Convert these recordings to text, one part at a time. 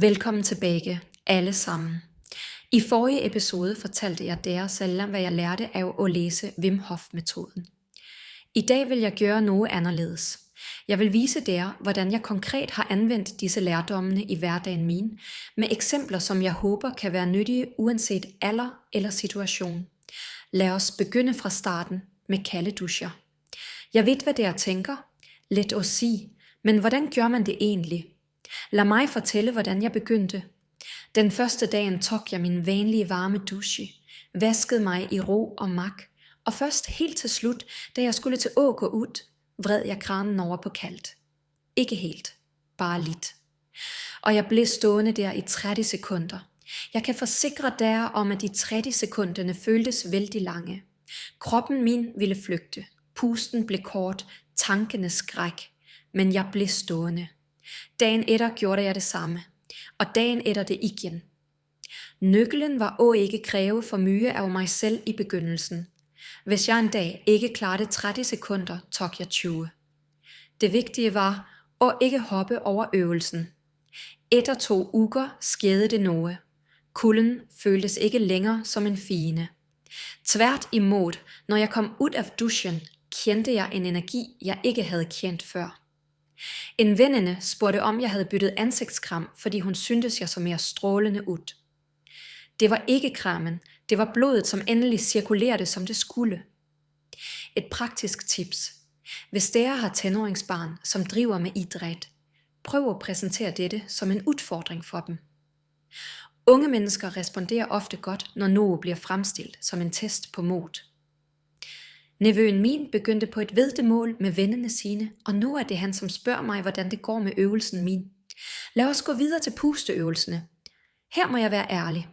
Velkommen tilbage, alle sammen. I forrige episode fortalte jeg dere selv, hvad jeg lærte af at læse Wim Hof-metoden. I dag vil jeg gøre noget anderledes. Jeg vil vise dere, hvordan jeg konkret har anvendt disse lærdommene i hverdagen min, med eksempler, som jeg håber kan være nyttige uanset alder eller situation. Lad os begynde fra starten med kalde duscher. Jeg ved, hvad dere tænker. Let os sige, men hvordan gør man det egentlig? Lad mig fortælle, hvordan jeg begyndte. Den første dagen tog jeg min vanlige varme dusche, vaskede mig i ro og mak, og først helt til slut, da jeg skulle til at gå ud, vred jeg kranen over på kaldt. Ikke helt, bare lidt. Og jeg blev stående der i 30 sekunder. Jeg kan forsikre dere om, at de 30 sekunderne føltes vældig lange. Kroppen min ville flygte, pusten blev kort, tankene skræk, men jeg blev stående. Dagen efter gjorde jeg det samme, og dagen efter det igen. Nøglen var at ikke kræve for mye af mig selv i begyndelsen. Hvis jeg en dag ikke klarede 30 sekunder, tog jeg 20. Det vigtige var at ikke hoppe over øvelsen. Efter 2 uger skete det noget. Kulden føltes ikke længere som en fiende. Tvært imod, når jeg kom ud af duschen, kendte jeg en energi, jeg ikke havde kendt før. En veninde spurgte om jeg havde byttet ansigtskram, fordi hun syntes jeg så mere strålende ud. Det var ikke krammen, det var blodet, som endelig cirkulerede som det skulle. Et praktisk tips. Hvis dere har tenåringsbarn, som driver med idræt, prøv at præsentere dette som en udfordring for dem. Unge mennesker responderer ofte godt, når noget bliver fremstillet som en test på mod. Nevøen min begyndte på et væddemål med vennerne sine, og nu er det han, som spørger mig, hvordan det går med øvelsen min. Lad os gå videre til pusteøvelsene. Her må jeg være ærlig.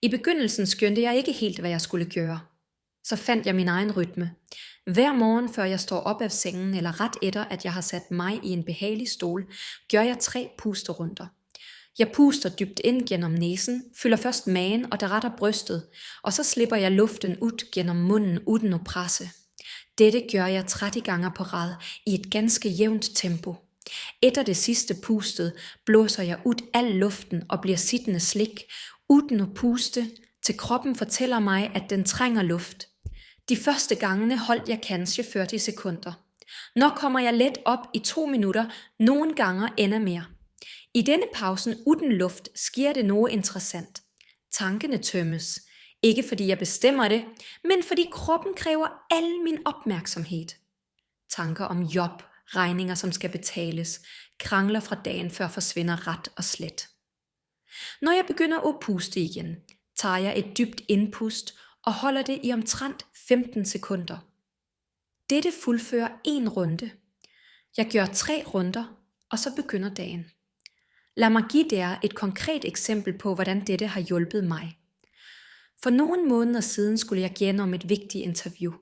I begyndelsen skønte jeg ikke helt, hvad jeg skulle gøre. Så fandt jeg min egen rytme. Hver morgen, før jeg står op af sengen, eller ret efter, at jeg har sat mig i en behagelig stol, gør jeg 3 pusterunder. Jeg puster dybt ind gennem næsen, fylder først magen og deretter brystet, og så slipper jeg luften ud gennem munden uden at presse. Dette gør jeg 30 gange på rad i et ganske jævnt tempo. Efter det sidste pustet blåser jeg ud al luften og bliver siddende slik, uden at puste, til kroppen fortæller mig, at den trænger luft. De første gangene holdt jeg kanskje 40 sekunder. Nå kommer jeg let op i 2 minutter, nogle gange endnu mere. I denne pausen uden luft sker det noget interessant. Tankene tømmes. Ikke fordi jeg bestemmer det, men fordi kroppen kræver al min opmærksomhed. Tanker om job, regninger som skal betales, krangler fra dagen før forsvinder ret og slet. Når jeg begynder at puste igen, tager jeg et dybt indpust og holder det i omtrent 15 sekunder. Dette fuldfører 1 runde. Jeg gør 3 runder, og så begynder dagen. Lad mig give jer et konkret eksempel på, hvordan dette har hjulpet mig. For nogle måneder siden skulle jeg gennem et vigtigt interview.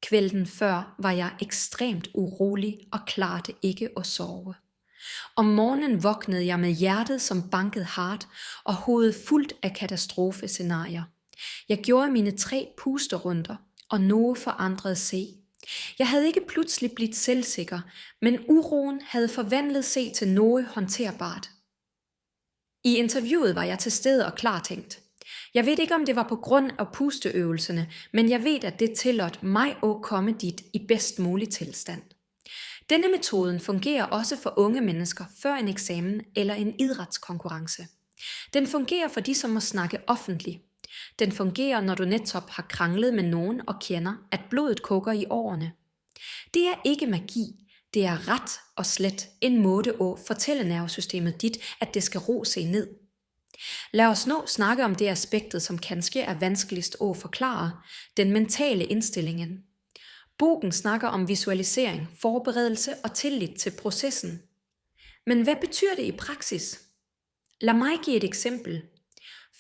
Kvelden før var jeg ekstremt urolig og klarede ikke at sove. Om morgenen vågnede jeg med hjertet som banket hardt og hovedet fuldt af katastrofescenarier. Jeg gjorde mine 3 pusterunder, og noget forandrede sig. Jeg havde ikke pludselig blivet selvsikker, men uroen havde forvandlet sig til noget håndterbart. I interviewet var jeg til stede og klartænkt. Jeg ved ikke, om det var på grund af pusteøvelserne, men jeg ved, at det tillod mig at komme dit i bedst mulig tilstand. Denne metoden fungerer også for unge mennesker før en eksamen eller en idrætskonkurrence. Den fungerer for de, som må snakke offentligt. Den fungerer, når du netop har kranglet med nogen og kender, at blodet koger i årene. Det er ikke magi, det er ret og slet en måde at fortælle nervesystemet dit, at det skal ro sig ned. Lad os nu snakke om det aspektet, som kanskje er vanskeligst at forklare, den mentale indstillingen. Bogen snakker om visualisering, forberedelse og tillid til processen. Men hvad betyder det i praksis? Lad mig give et eksempel.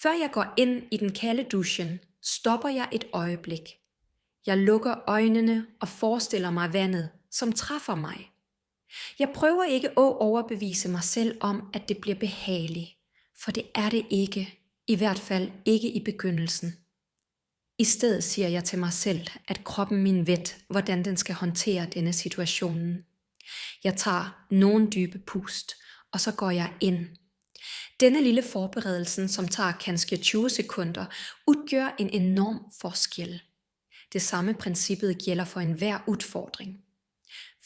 Før jeg går ind i den kalde duschen, stopper jeg et øjeblik. Jeg lukker øjnene og forestiller mig vandet, som træffer mig. Jeg prøver ikke at overbevise mig selv om, at det bliver behageligt, for det er det ikke, i hvert fald ikke i begyndelsen. I stedet siger jeg til mig selv, at kroppen min ved, hvordan den skal håndtere denne situationen. Jeg tager nogle dybe pust, og så går jeg ind. Denne lille forberedelse, som tager kanskje 20 sekunder, udgør en enorm forskel. Det samme princippet gælder for enhver udfordring.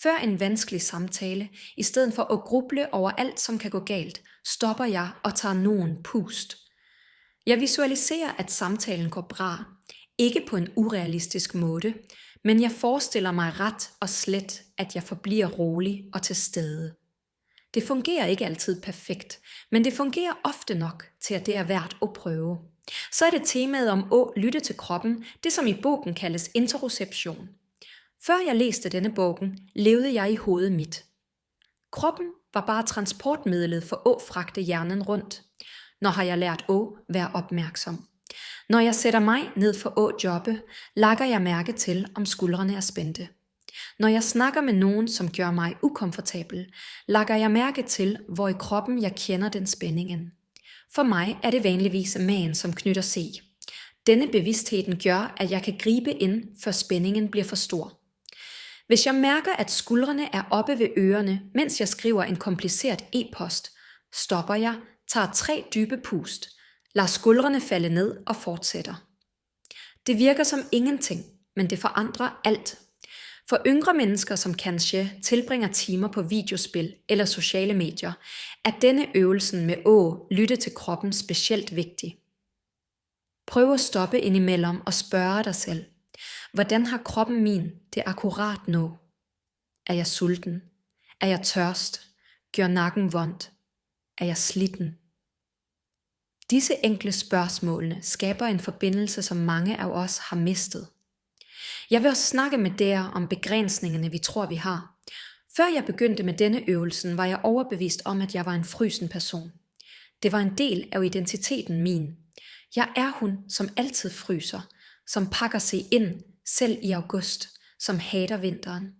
Før en vanskelig samtale, i stedet for at gruble over alt, som kan gå galt, stopper jeg og tager nogen pust. Jeg visualiserer, at samtalen går bra, ikke på en urealistisk måde, men jeg forestiller mig ret og slet, at jeg forbliver rolig og til stede. Det fungerer ikke altid perfekt, men det fungerer ofte nok til, at det er værd at prøve. Så er det temaet om at lytte til kroppen, det som i bogen kaldes interoception. Før jeg læste denne bogen, levede jeg i hovedet mit. Kroppen var bare transportmidlet for at fragte hjernen rundt. Når har jeg lært at være opmærksom. Når jeg sætter mig ned for at jobbe, lægger jeg mærke til, om skuldrene er spændte. Når jeg snakker med nogen, som gør mig ukomfortabel, lægger jeg mærke til, hvor i kroppen jeg kender den spændingen. For mig er det vanligvis magen, som knytter sig. Denne bevidstheden gør, at jeg kan gribe ind, før spændingen bliver for stor. Hvis jeg mærker, at skuldrene er oppe ved ørerne, mens jeg skriver en kompliceret e-post, stopper jeg, tager 3 dybe pust, lader skuldrene falde ned og fortsætter. Det virker som ingenting, men det forandrer alt. For yngre mennesker, som kanskje tilbringer timer på videospil eller sociale medier, er denne øvelsen med at lytte til kroppen specielt vigtig. Prøv at stoppe indimellem og spørge dig selv, hvordan har kroppen min det akkurat nu? Er jeg sulten? Er jeg tørst? Gør nakken vondt? Er jeg slitten? Disse enkle spørgsmålene skaber en forbindelse, som mange af os har mistet. Jeg vil også snakke med jer om begrænsningerne, vi tror, vi har. Før jeg begyndte med denne øvelsen, var jeg overbevist om, at jeg var en frysen person. Det var en del af identiteten min. Jeg er hun, som altid fryser, som pakker sig ind, selv i august, som hater vinteren.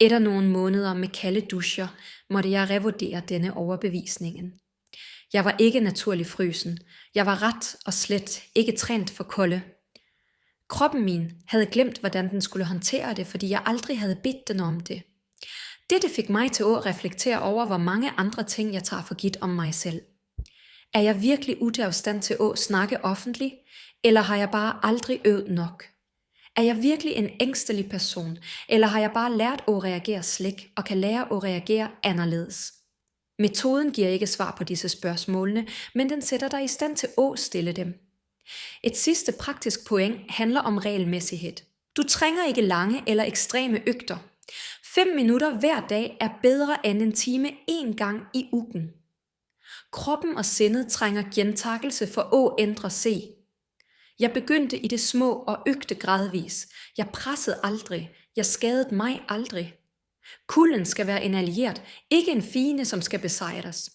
Efter nogle måneder med kalde duscher, måtte jeg revurdere denne overbevisningen. Jeg var ikke naturlig frysen. Jeg var ret og slet ikke trænet for kolde. Kroppen min havde glemt, hvordan den skulle håndtere det, fordi jeg aldrig havde bedt den om det. Dette fik mig til at reflektere over, hvor mange andre ting jeg tager for givet om mig selv. Er jeg virkelig ude af stand til at snakke offentligt, eller har jeg bare aldrig øvet nok? Er jeg virkelig en ængstelig person, eller har jeg bare lært at reagere slik og kan lære at reagere anderledes? Metoden giver ikke svar på disse spørgsmålene, men den sætter dig i stand til at stille dem. Et sidste praktisk point handler om regelmæssighed. Du trænger ikke lange eller ekstreme øgter. 5 minutter hver dag er bedre end en time 1 gang i ugen. Kroppen og sindet trænger gentagelse for at ændre sig. Jeg begyndte i det små og øgte gradvis. Jeg pressede aldrig. Jeg skadede mig aldrig. Kulden skal være en allieret, ikke en fiende, som skal besejres.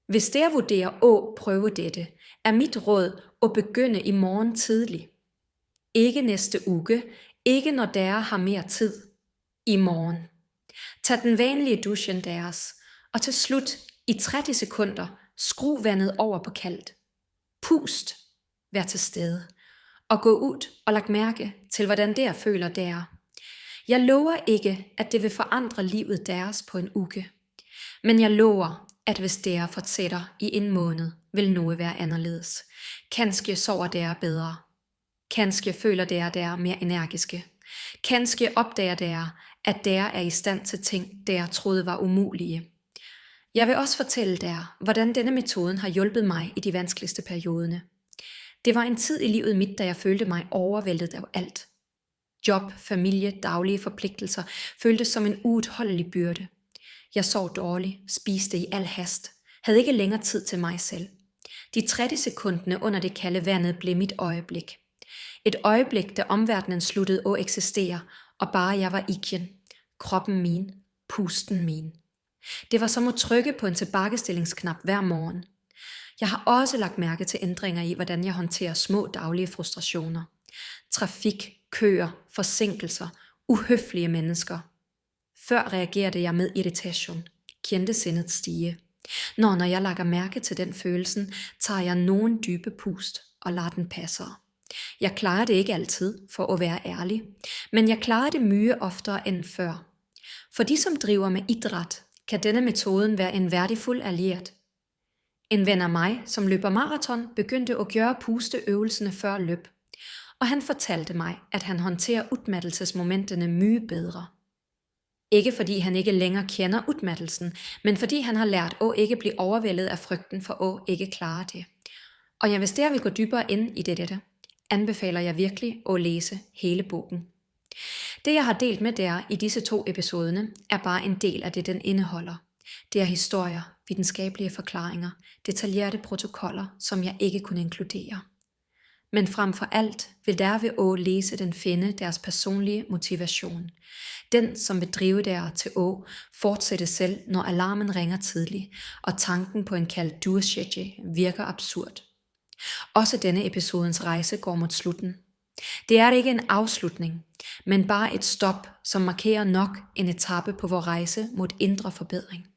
Hvis der vurderer at prøve dette, er mit råd at begynde i morgen tidlig. Ikke næste uge, ikke når der har mere tid. I morgen. Tag den vanlige duschen deres, og til slut i 30 sekunder skru vandet over på kaldt. Pust, vær til stede, og gå ud og lag mærke til, hvordan der føler der. Jeg lover ikke, at det vil forandre livet deres på en uge, men jeg lover, at hvis der fortsætter i 1 måned, vil noget være anderledes. Kanskje sover der bedre. Kanskje føler der mere energiske. Kanskje opdager der, at der er i stand til ting, der troede var umulige. Jeg vil også fortælle der, hvordan denne metoden har hjulpet mig i de vanskeligste perioderne. Det var en tid i livet mit, da jeg følte mig overvældet af alt. Job, familie, daglige forpligtelser føltes som en uudholdelig byrde. Jeg sov dårligt, spiste i al hast, havde ikke længere tid til mig selv. De 30 sekunder under det kalde vandet blev mit øjeblik. Et øjeblik, da omverdenen sluttede at eksistere, og bare jeg var igen. Kroppen min, pusten min. Det var som at trykke på en tilbagestillingsknap hver morgen. Jeg har også lagt mærke til ændringer i, hvordan jeg håndterer små daglige frustrationer. Trafik, køer, forsinkelser, uhøflige mennesker. Før reagerede jeg med irritation, kendte sindet stige. Når jeg lægger mærke til den følelsen, tager jeg nogen dybe pust og lader den passe. Jeg klarer det ikke altid, for at være ærlig, men jeg klarer det mye oftere end før. For de, som driver med idræt, kan denne metoden være en værdifuld allieret. En ven af mig, som løber maraton, begyndte at gøre pusteøvelserne før løb. Og han fortalte mig, at han håndterer udmattelsesmomenterne mye bedre. Ikke fordi han ikke længere kender udmattelsen, men fordi han har lært at ikke blive overvældet af frygten for at ikke klare det. Og hvis der vil gå dybere ind i dette, anbefaler jeg virkelig at læse hele bogen. Det jeg har delt med der i disse 2 episoderne, er bare en del af det, den indeholder. Det er historier, videnskabelige forklaringer, detaljerede protokoller, som jeg ikke kunne inkludere. Men frem for alt vil der ved at læse den finde deres personlige motivation. Den, som vil drive der til at fortsætte selv, når alarmen ringer tidligt, og tanken på en kaldt duoshetje virker absurd. Også denne episodens rejse går mod slutten. Det er ikke en afslutning, men bare et stop, som markerer nok en etape på vores rejse mod indre forbedring.